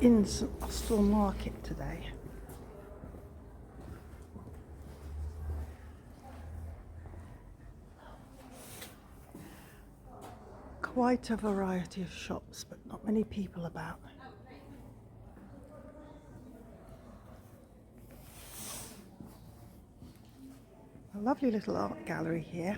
in St Austell Market today. Quite a variety of shops, but not many people about. A lovely little art gallery here.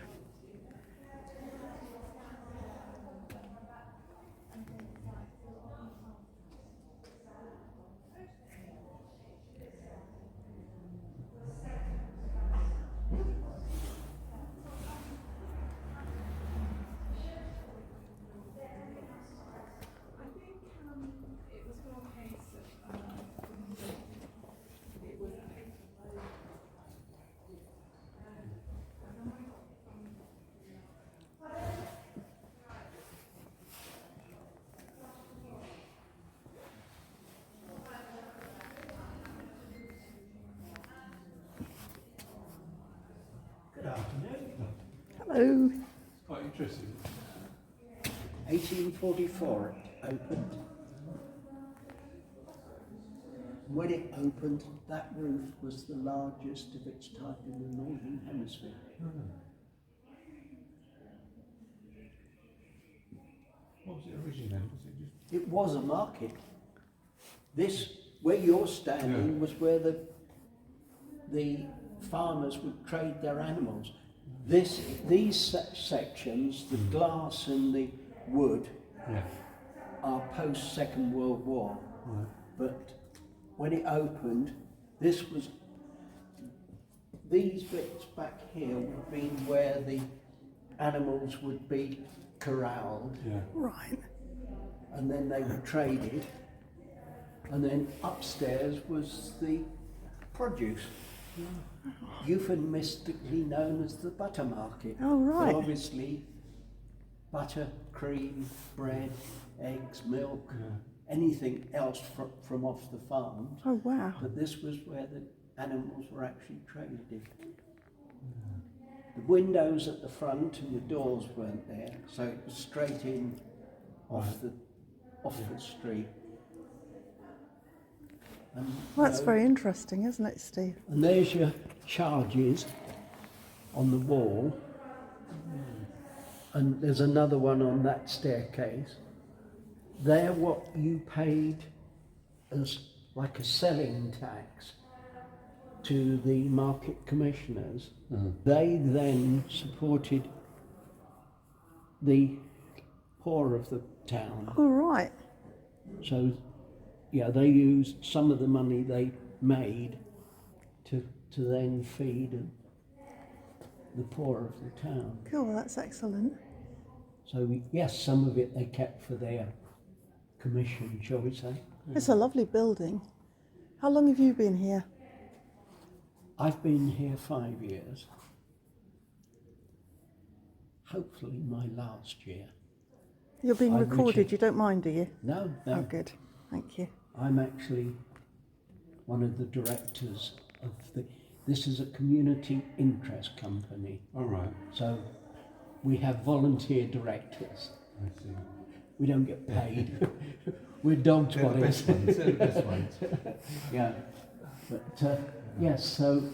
Good afternoon. Hello. It's quite interesting. 1844 it opened. When it opened, that roof was the largest of its type in the Northern Hemisphere. What was it originally then? Was it just... It was a market. This, where you're standing, was where the farmers would trade their animals. These sections, the glass and the wood, are post Second World War. Right. But when it opened, these bits back here would have been where the animals would be corralled, Right. and then they were traded. And then upstairs was the produce, euphemistically known as the butter market. Oh, right. But obviously, butter, cream, bread, eggs, milk, anything else from off the farms. Oh, wow. But this was where the animals were actually traded. The windows at the front and the doors weren't there, so it was straight in off the street. And, Well, that's very interesting, isn't it, Steve? and there's your charges on the wall, and there's another one on that staircase. They're what you paid as like a selling tax to the market commissioners. They then supported the poor of the town. Oh, right. So, yeah, they used some of the money they made to then feed the poor of the town. Cool, that's excellent. So, yes, some of it they kept for their commission, shall we say. It's a lovely building. How long have you been here? I've been here 5 years. Hopefully my last year. You're being I'm recorded, Richard. you don't mind, do you? No. Oh, good. Thank you. I'm actually one of the directors of this is a community interest company. All right. So we have volunteer directors. I see. We don't get paid. We're dogs They're the what best ones. They're the best ones. Yeah. But yes, so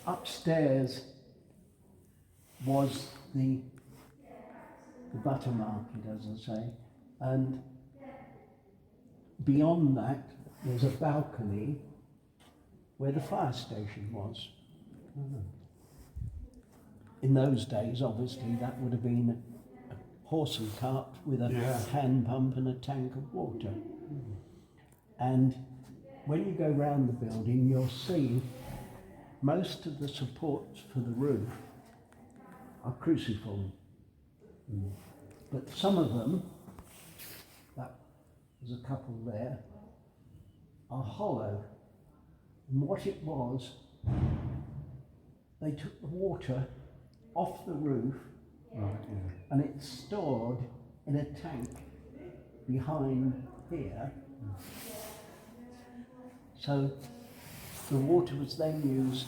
upstairs was the butter market, as I say, and beyond that there's a balcony where the fire station was. In those days, obviously, that would have been a horse and cart with a hand pump and a tank of water. And when you go round the building, you'll see most of the supports for the roof are cruciform. But some of them, there's a couple there, are hollow. And what it was, they took the water off the roof and it's stored in a tank behind here. So the water was then used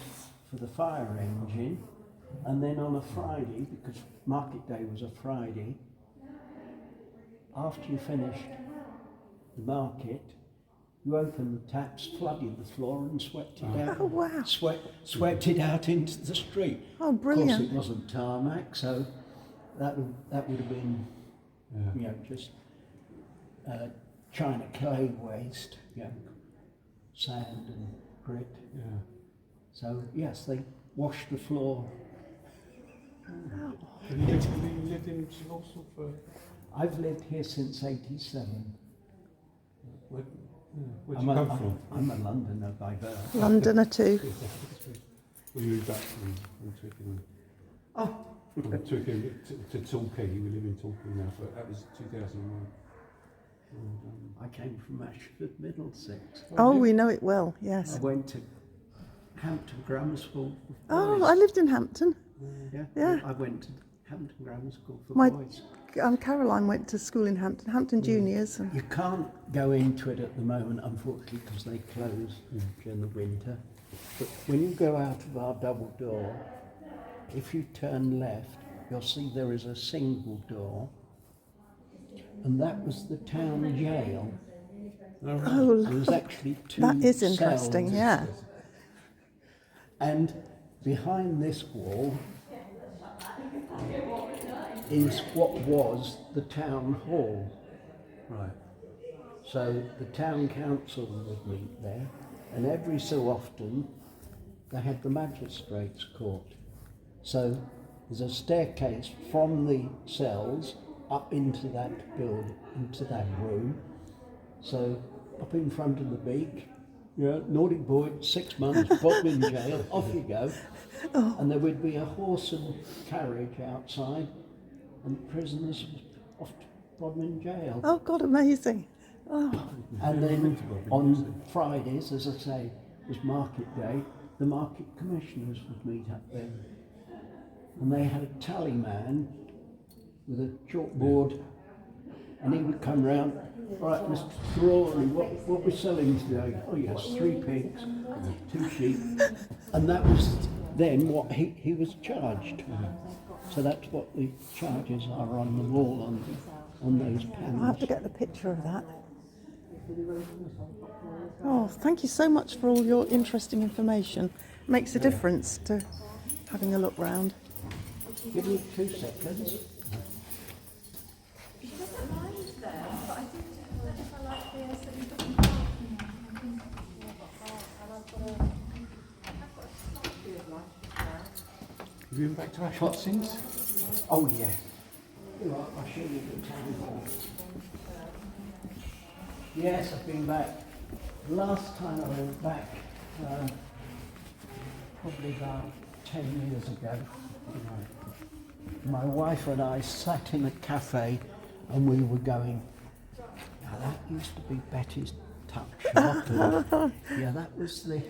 for the fire engine, and then on a Friday, because market day was a Friday, after you finished the market, You opened the taps, flooded the floor and swept it out. Oh, wow. Swept it out into the street. Oh, Of course, brilliant. it wasn't tarmac, so that would have been, you know, just China clay waste, you know, sand and grit. Yeah. So yes, they washed the floor. Have you lived in Austell for? I've lived here since '87. Where'd you come from? I'm a Londoner by birth. Londoner too. Well, you moved back from Twickenham. Oh, From Twickenham to Torquay. You live in Torquay now, but that was 2001. I came from Ashford, Middlesex. Oh, we know it well, I yes. went to Hampton Grammar School for Oh, boys. I lived in Hampton. Yeah, Yeah. I went to Hampton Grammar School for My- boys. Caroline went to school in Hampton Juniors. And You can't go into it at the moment, unfortunately, because they close during the winter. But when you go out of our double door, if you turn left, you'll see there is a single door, and that was the town jail. oh, There was actually two that is interesting, cells. yeah. And behind this wall is what was the town hall. Right. So the town council would meet there, and every so often they had the magistrates' court. So there's a staircase from the cells up into that building, into that room. So up in front of the beak, naughty boy, 6 months, put in jail, off you go. And there would be a horse and carriage outside, and prisoners off to bottom in jail. Oh, God, amazing. Oh, And then on Fridays, as I say, was market day, the market commissioners would meet up there. And they had a tally man with a chalkboard, and he would come round, right, Mr. Crawley, what we're selling today? Oh yes, 3 pigs, 2 sheep. And that was then what he was charged. So that's what the charges are on the wall on those panels. I'll have to get the picture of that. Oh, thank you so much for all your interesting information. Makes a difference to having a look round. Give me 2 seconds. Have you been back to Ashford since? Oh yeah. I'll show you the town hall. Yes, I've been back. Last time I went back, probably about 10 years ago. My wife and I sat in a cafe and we were going, now that used to be Betty's tuck shop. Yeah, that was the,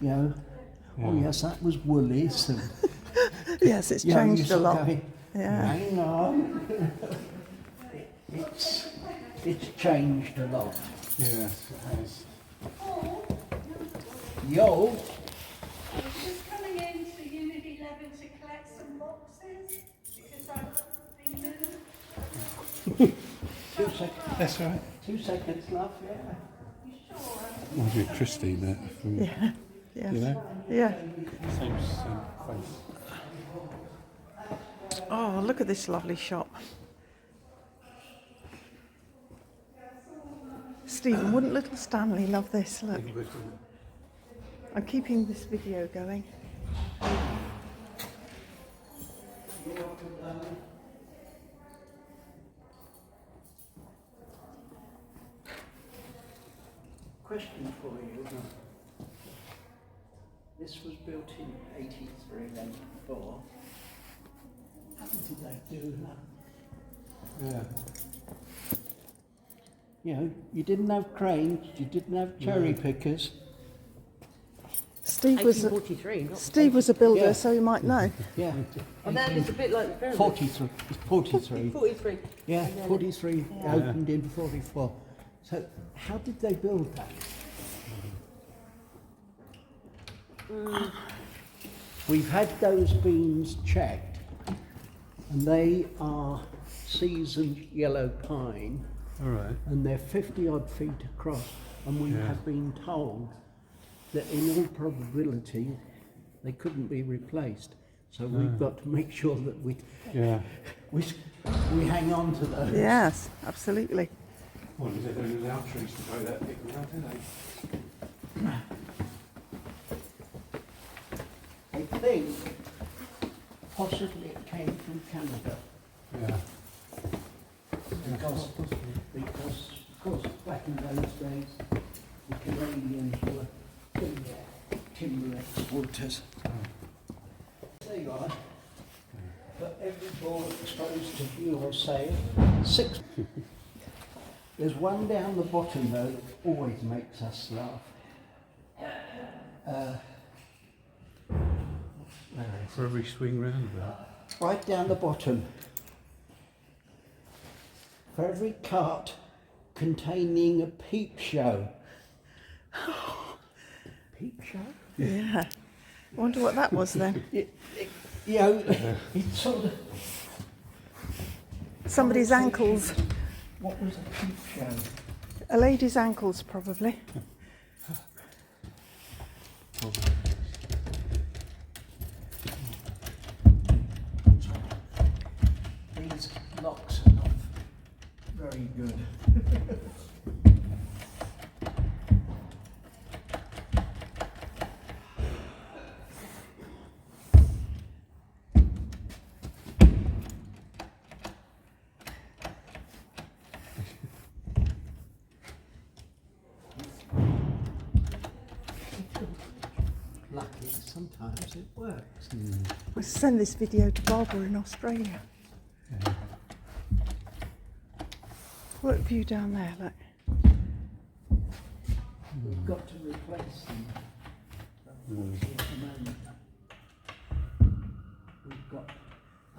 oh yes, that was Woolies. And, Yes, it's you changed a sort of lot. going, Yeah. hang on. It's changed a lot. Yes, it has. Yo, I was just coming into Unit 11 to collect some boxes because I've been moved. 2 seconds. That's right. 2 seconds, love. Yeah. You sure? Reminds me of Christine there. From, Yeah. Yes. You know? Yeah. Same face. Oh, look at this lovely shop. Stephen, wouldn't little Stanley love this? Look, I'm keeping this video going. Question for you. This was built in 83 and 84. How did they do that? Yeah. You know, you didn't have cranes, you didn't have cherry pickers. Steve was 1843. Steve was a builder, Yeah. so he might know. Yeah. And then it's a bit like the pyramid. 43. It's 43. 43. Yeah, And then 43 opened in 44. So how did they build that? We've had those beams checked, and they are seasoned yellow pine, All right. and they're 50 odd feet across, and we Yeah. have been told that in all probability they couldn't be replaced. So we've got to make sure that Yeah. we hang on to those. Yes, absolutely. Well, they don't allow trees to go that big now, do they? I think possibly it came from Canada. Yeah. Because, of course, back in those days, the Canadians were timber exporters. There you are. For every ball exposed to view or sale, 6. There's one down the bottom though that always makes us laugh. Where is For every swing roundabout. it? Right down the bottom. For every cart containing a peep show. Peep show? Yeah. I wonder what that was then. You know, it's sort of. Somebody's ankles. What was a peep show? A lady's ankles, probably. These locks are not very good. Lucky, sometimes it works. I send this video to Barbara in Australia. What view down there, look. We've got to replace them. At the moment. We've got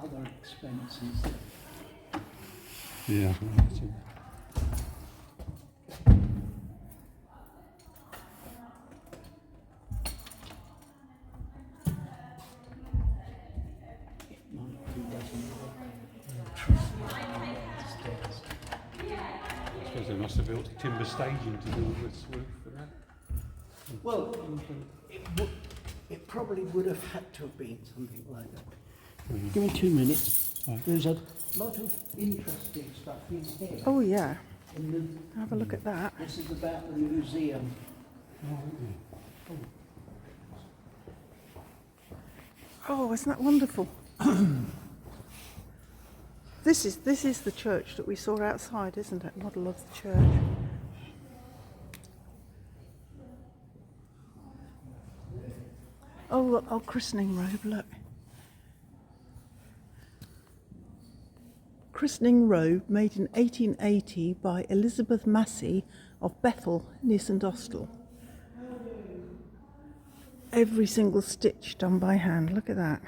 other expenses. Yeah. It might be doesn't work. I suppose they must have built timber staging to do all this roof for that. Well, it probably would have had to have been something like that. Give me 2 minutes. Right. There's a lot of interesting stuff in here. Oh, yeah. In Have a look at that. this is about the museum. Oh, isn't that wonderful? This is the church that we saw outside, isn't it? Model of the church. Oh, look, oh, christening robe, look. Christening robe made in 1880 by Elizabeth Massey of Bethel, near St Austell. Every single stitch done by hand, look at that.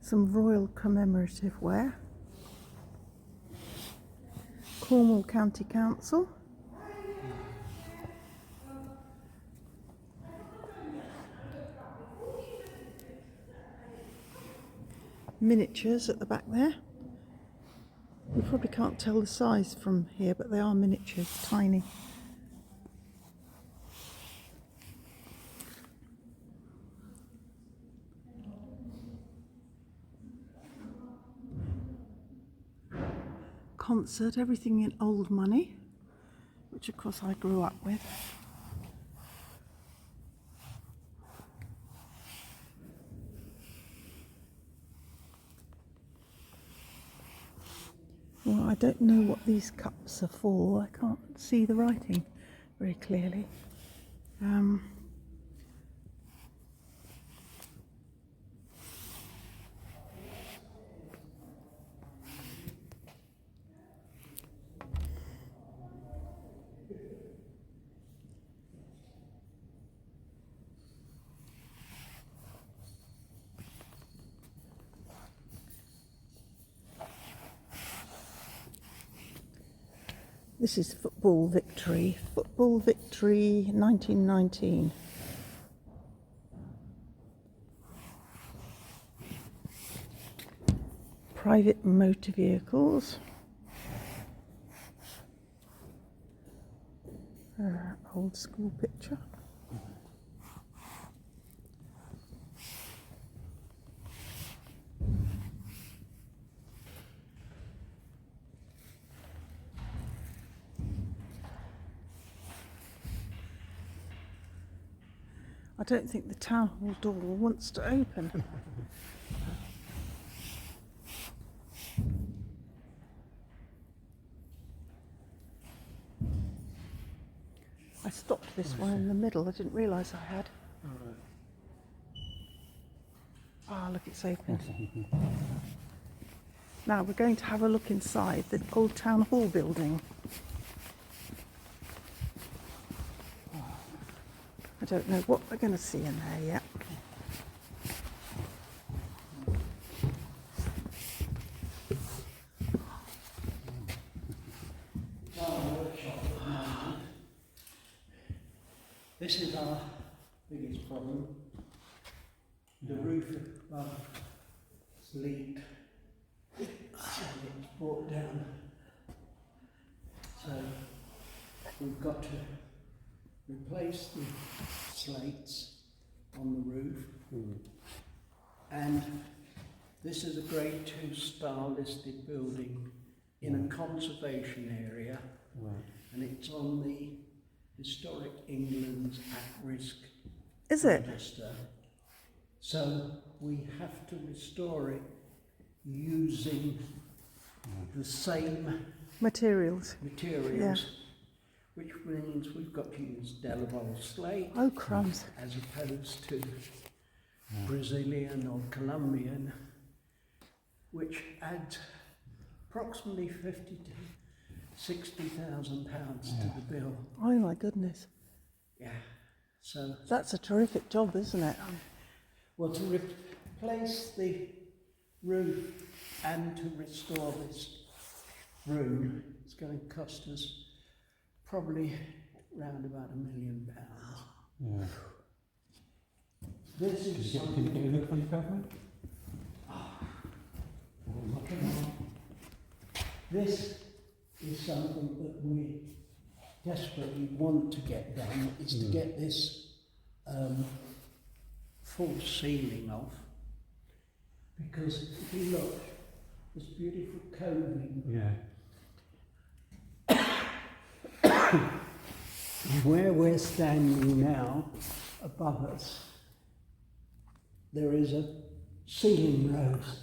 Some royal commemorative wear. Cornwall County Council. Miniatures at the back there. You probably can't tell the size from here, but they are miniatures, tiny. Concert, everything in old money, which of course I grew up with. Well, I don't know what these cups are for. I can't see the writing very clearly. This is Football Victory. Football Victory 1919. Private motor vehicles. Old school picture. I don't think the town hall door wants to open. I stopped this one in the middle. I didn't realise I had. Ah, look, it's open. Now we're going to have a look inside the old town hall building. I don't know what we're going to see in there yet. This is our biggest problem. The roof above is leaked and it's brought down. So we've got to replace the slates on the roof. And this is a Grade 2 star listed building in a conservation area, and it's on the Historic England's at-risk register. So we have to restore it using the same Materials. materials, which means we've got to use Delaval slate Oh, crumbs. as opposed to Brazilian or Colombian, which adds approximately 50 to 60,000 pounds to the bill. Oh my goodness. Yeah, so That's a terrific job, isn't it? well, to replace the roof and to restore this room, it's going to cost us probably round about £1 million. Yeah. This is Can you get a look on your government? This is something that we desperately want to get done, is to get this full ceiling off. Because if you look, this beautiful coving, where we're standing now, above us, there is a ceiling rose.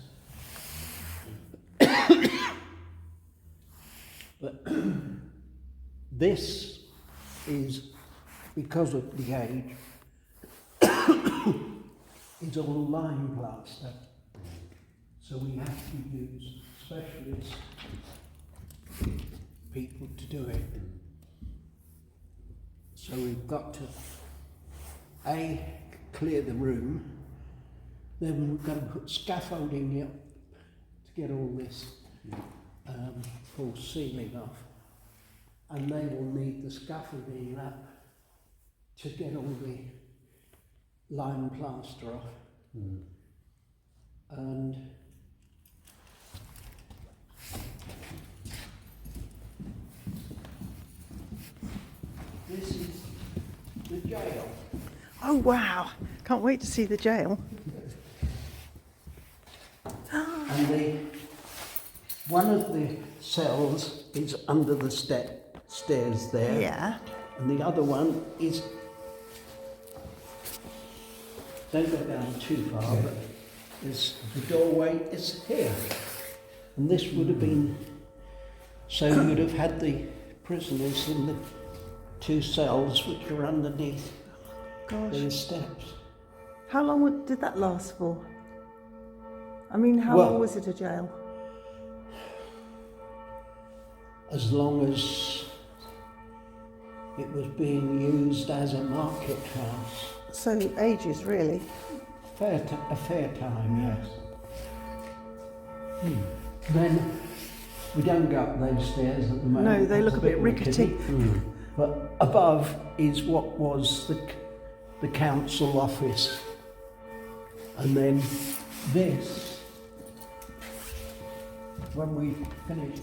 But this is, because of the age, it's all lime plaster. So we have to use specialist people to do it. So we've got to A, clear the room, then we've got to put scaffolding up to get all this full ceiling off, and they will need the scaffolding up to get all the lime plaster off. And this is the jail. Oh wow. Can't wait to see the jail. And one of the cells is under the stairs there. Yeah. And the other one is, don't go down too far, but the doorway is here. And this would have been, so you'd have had the prisoners in the 2 cells which are underneath Gosh. these steps. How long did that last for? I mean, how Well- long was it a jail? As long as it was being used as a market house. So ages, really. A fair time, yes. Then We don't go up those stairs at the moment. No, they It's look a bit rickety. But above is what was the council office. And then this, when we finished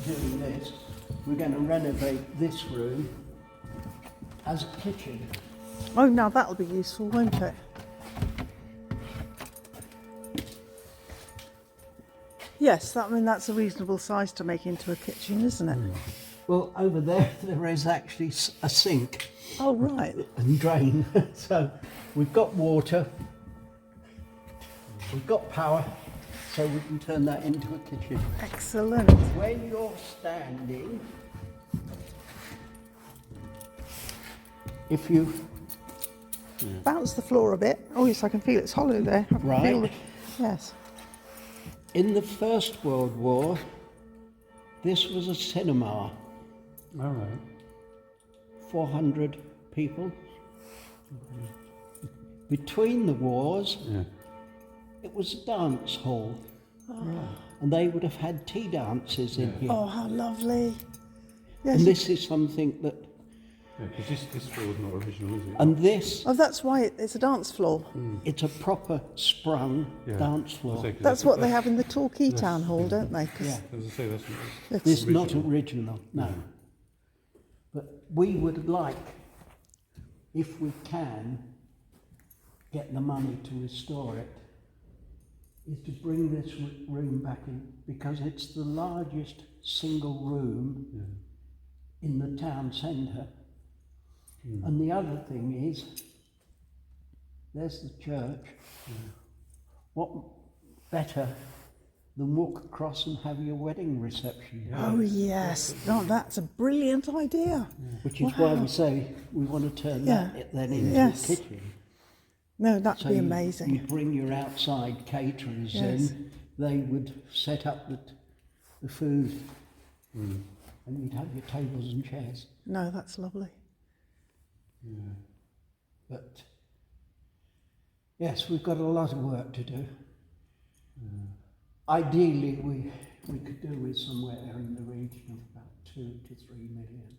doing this, we're going to renovate this room as a kitchen. Oh, now that'll be useful, won't it? Yes, I mean that's a reasonable size to make into a kitchen, isn't it? Well, over there is actually a sink Oh, right. and drain. So we've got water, we've got power, so we can turn that into a kitchen. Excellent. When you're standing, if you Bounce the floor a bit. Oh, yes, I can feel it's hollow there. I can Right. feel yes. in the First World War, this was a cinema, All right. 400 people. Between the wars, Yeah. it was a dance hall, and they would have had tea dances in here. Oh, how lovely. Yes. And this is something that, Yeah, because this floor's not original, is it? and this, Oh, that's why it's a dance floor. it's a proper sprung Yeah. dance I floor. say, 'cause That's what they have in the Torquay Town Hall, don't they? 'Cause Yeah. As I say, that's it's- This is not original. original, no. But we would like, if we can, get the money to restore it, is to bring this room back in, because it's the largest single room in the town centre. And the other thing is, there's the church. What better than walk across and have your wedding reception? Oh, yes. No, that's a brilliant idea. Which is why we say we want to turn that Yeah. then into Yes. a kitchen. No, that'd So be you amazing. bring your outside caterers Yes. in, they would set up the food, and you'd have your tables and chairs. No, that's lovely. But yes, we've got a lot of work to do. Ideally, we could do with somewhere in the region of about 2 to 3 million.